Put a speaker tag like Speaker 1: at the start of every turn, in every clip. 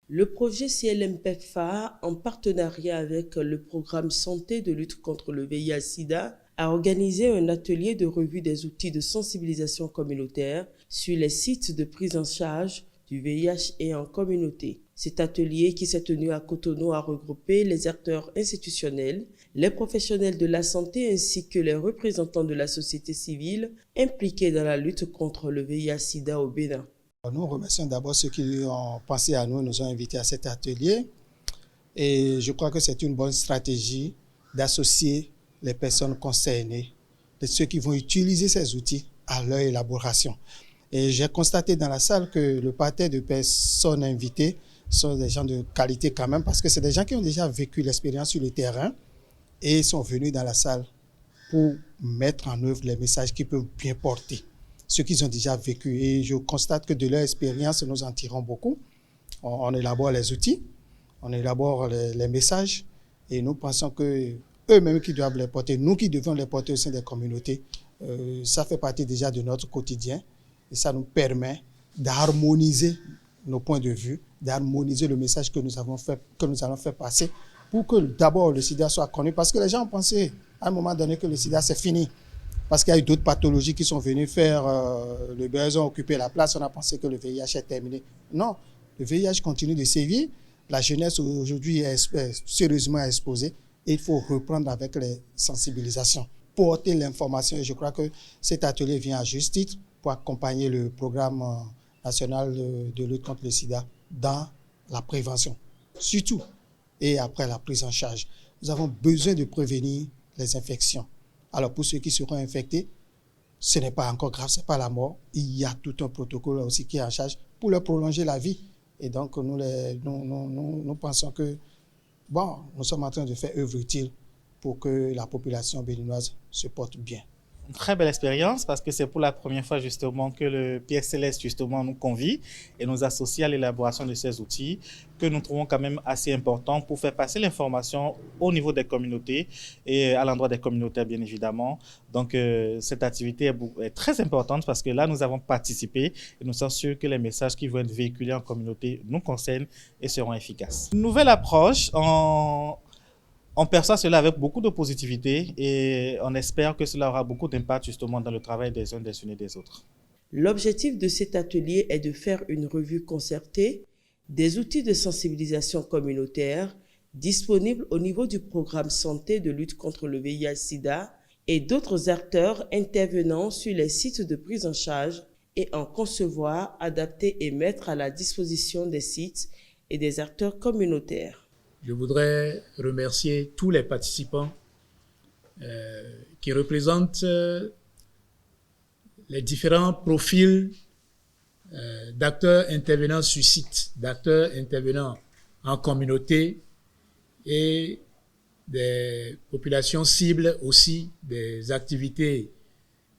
Speaker 1: Le projet CLM PEPFAR, en partenariat avec le programme Santé de lutte contre le VIH-Sida, a organisé un atelier de revue des outils de sensibilisation communautaire sur les sites de prise en charge du VIH et en communauté. Cet atelier, qui s'est tenu à Cotonou, a regroupé les acteurs institutionnels, les professionnels de la santé ainsi que les représentants de la société civile impliqués dans la lutte contre le VIH-Sida au Bénin.
Speaker 2: Nous remercions d'abord ceux qui ont pensé à nous, nous ont invités à cet atelier. Et je crois que c'est une bonne stratégie d'associer les personnes concernées, ceux qui vont utiliser ces outils à leur élaboration. Et j'ai constaté dans la salle que le parterre de personnes invitées sont des gens de qualité quand même, parce que c'est des gens qui ont déjà vécu l'expérience sur le terrain et sont venus dans la salle pour mettre en œuvre les messages qu'ils peuvent bien porter, ce qu'ils ont déjà vécu. Et je constate que de leur expérience, nous en tirons beaucoup. On élabore les outils, on élabore les messages, et nous pensons que eux-mêmes qui doivent les porter, nous qui devons les porter au sein des communautés, ça fait partie déjà de notre quotidien, et ça nous permet d'harmoniser nos points de vue, d'harmoniser le message que nous allons faire passer, pour que d'abord le sida soit connu, parce que les gens ont pensé à un moment donné que le sida c'est fini, parce qu'il y a eu d'autres pathologies qui sont venues faire le besoin, occuper la place, on a pensé que le VIH est terminé. Non, le VIH continue de sévir, la jeunesse aujourd'hui est sérieusement exposée, et il faut reprendre avec les sensibilisations, porter l'information, et je crois que cet atelier vient à juste titre pour accompagner le programme national de lutte contre le sida dans la prévention, surtout, et après la prise en charge. Nous avons besoin de prévenir les infections. Alors pour ceux qui seront infectés, ce n'est pas encore grave, ce n'est pas la mort. Il y a tout un protocole aussi qui est en charge pour leur prolonger la vie. Et donc nous pensons que nous sommes en train de faire œuvre utile pour que la population béninoise se porte bien.
Speaker 3: Une très belle expérience parce que c'est pour la première fois justement que le PSLS justement nous convie et nous associe à l'élaboration de ces outils que nous trouvons quand même assez importants pour faire passer l'information au niveau des communautés et à l'endroit des communautaires bien évidemment. Donc cette activité est très importante parce que là nous avons participé et nous sommes sûrs que les messages qui vont être véhiculés en communauté nous concernent et seront efficaces. Une nouvelle approche on perçoit cela avec beaucoup de positivité et on espère que cela aura beaucoup d'impact justement dans le travail des uns et des autres.
Speaker 1: L'objectif de cet atelier est de faire une revue concertée des outils de sensibilisation communautaire disponibles au niveau du programme santé de lutte contre le VIH-Sida et d'autres acteurs intervenant sur les sites de prise en charge et en concevoir, adapter et mettre à la disposition des sites et des acteurs communautaires.
Speaker 4: Je voudrais remercier tous les participants qui représentent les différents profils d'acteurs intervenant sur site, d'acteurs intervenant en communauté et des populations cibles aussi, des activités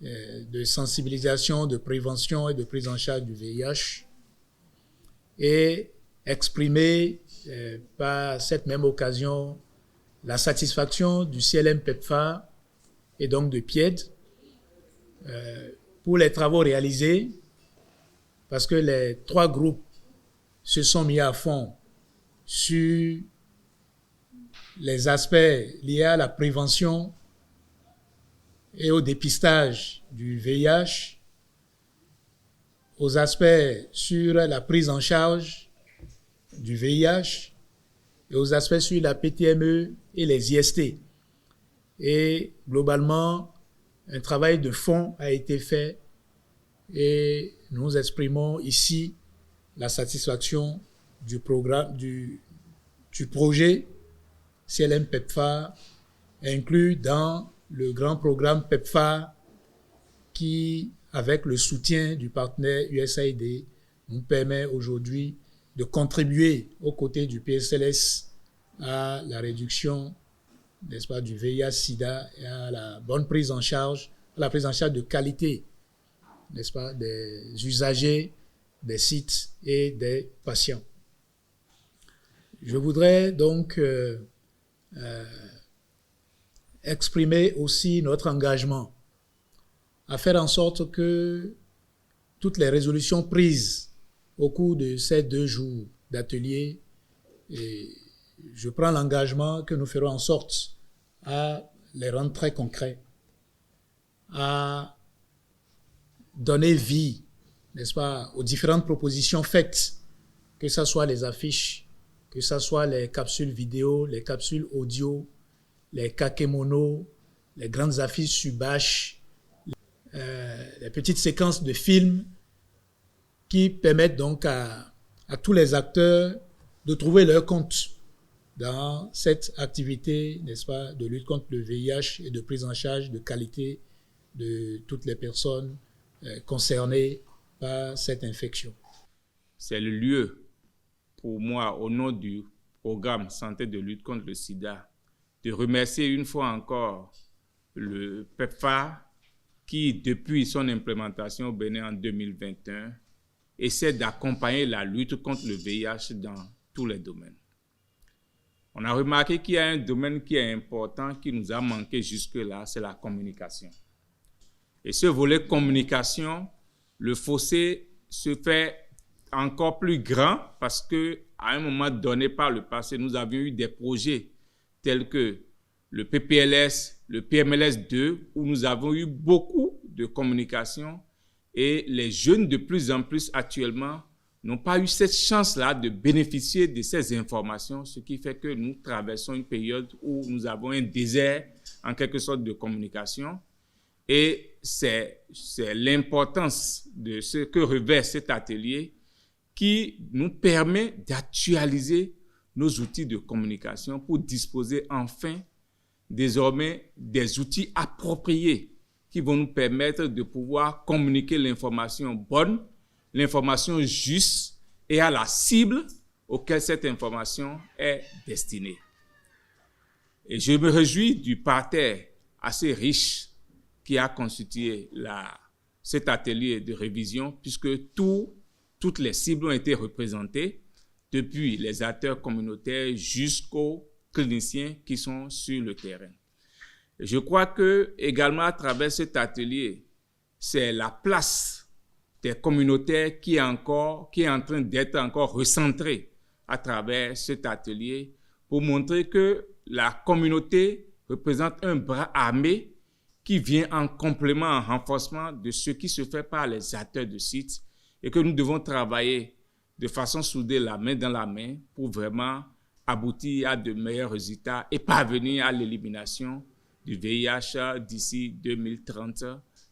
Speaker 4: de sensibilisation, de prévention et de prise en charge du VIH et exprimer par cette même occasion la satisfaction du CLM PEPFAR et donc de PIED pour les travaux réalisés parce que les trois groupes se sont mis à fond sur les aspects liés à la prévention et au dépistage du VIH, aux aspects sur la prise en charge du VIH et aux aspects sur la PTME et les IST. Et globalement, un travail de fond a été fait et nous exprimons ici la satisfaction du programme, du projet CLM PEPFAR inclus dans le grand programme PEPFAR qui, avec le soutien du partenaire USAID, nous permet aujourd'hui de contribuer aux côtés du PSLS à la réduction, n'est-ce pas, du VIH-Sida et à la bonne prise en charge, à la prise en charge de qualité, n'est-ce pas, des usagers, des sites et des patients. Je voudrais donc exprimer aussi notre engagement à faire en sorte que toutes les résolutions prises au cours de ces 2 jours d'ateliers et je prends l'engagement que nous ferons en sorte à les rendre très concrets, à donner vie, n'est-ce pas, aux différentes propositions faites, que ce soit les affiches, que ce soit les capsules vidéo, les capsules audio, les kakémonos, les grandes affiches sur bâche, les petites séquences de films qui permettent donc à tous les acteurs de trouver leur compte dans cette activité, n'est-ce pas, de lutte contre le VIH et de prise en charge de qualité de toutes les personnes concernées par cette infection.
Speaker 5: C'est le lieu pour moi, au nom du programme Santé de lutte contre le sida, de remercier une fois encore le PEPFAR qui, depuis son implémentation au Bénin en 2021, essaie d'accompagner la lutte contre le VIH dans tous les domaines. On a remarqué qu'il y a un domaine qui est important, qui nous a manqué jusque-là, c'est la communication. Et ce volet communication, le fossé se fait encore plus grand parce qu'à un moment donné, par le passé, nous avions eu des projets tels que le PPLS, le PMLS2, où nous avons eu beaucoup de communication et les jeunes de plus en plus actuellement n'ont pas eu cette chance-là de bénéficier de ces informations, ce qui fait que nous traversons une période où nous avons un désert, en quelque sorte, de communication. Et c'est l'importance de ce que revêt cet atelier qui nous permet d'actualiser nos outils de communication pour disposer enfin, désormais, des outils appropriés qui vont nous permettre de pouvoir communiquer l'information bonne, l'information juste et à la cible auquel cette information est destinée. Et je me réjouis du parterre assez riche qui a constitué cet atelier de révision, puisque toutes les cibles ont été représentées, depuis les acteurs communautaires jusqu'aux cliniciens qui sont sur le terrain. Je crois que également à travers cet atelier, c'est la place des communautaires qui est en train d'être encore recentrée à travers cet atelier pour montrer que la communauté représente un bras armé qui vient en complément, en renforcement de ce qui se fait par les acteurs de site et que nous devons travailler de façon soudée, la main dans la main, pour vraiment aboutir à de meilleurs résultats et parvenir à l'élimination du VIH d'ici 2030,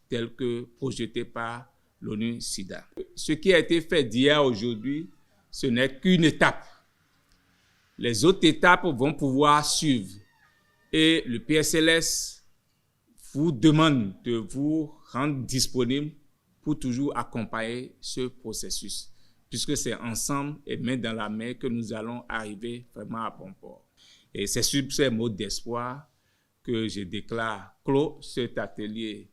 Speaker 5: tel que projeté par l'ONU-SIDA. Ce qui a été fait d'hier à aujourd'hui, ce n'est qu'une étape. Les autres étapes vont pouvoir suivre. Et le PSLS vous demande de vous rendre disponible pour toujours accompagner ce processus, puisque c'est ensemble et main dans la main que nous allons arriver vraiment à bon port. Et c'est sur ces mots d'espoir que je déclare clos cet atelier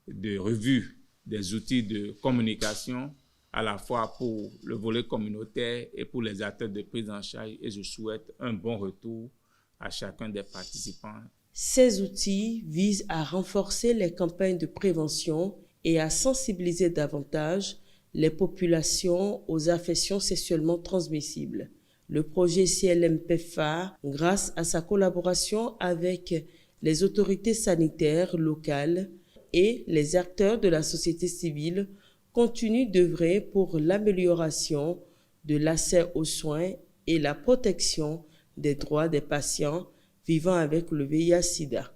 Speaker 5: de revue des outils de communication, à la fois pour le volet communautaire et pour les acteurs de prise en charge, et je souhaite un bon retour à chacun des participants.
Speaker 1: Ces outils visent à renforcer les campagnes de prévention et à sensibiliser davantage les populations aux infections sexuellement transmissibles. Le projet CLM-PEPFAR, grâce à sa collaboration avec les autorités sanitaires locales et les acteurs de la société civile, continue d'œuvrer pour l'amélioration de l'accès aux soins et la protection des droits des patients vivant avec le VIH-Sida.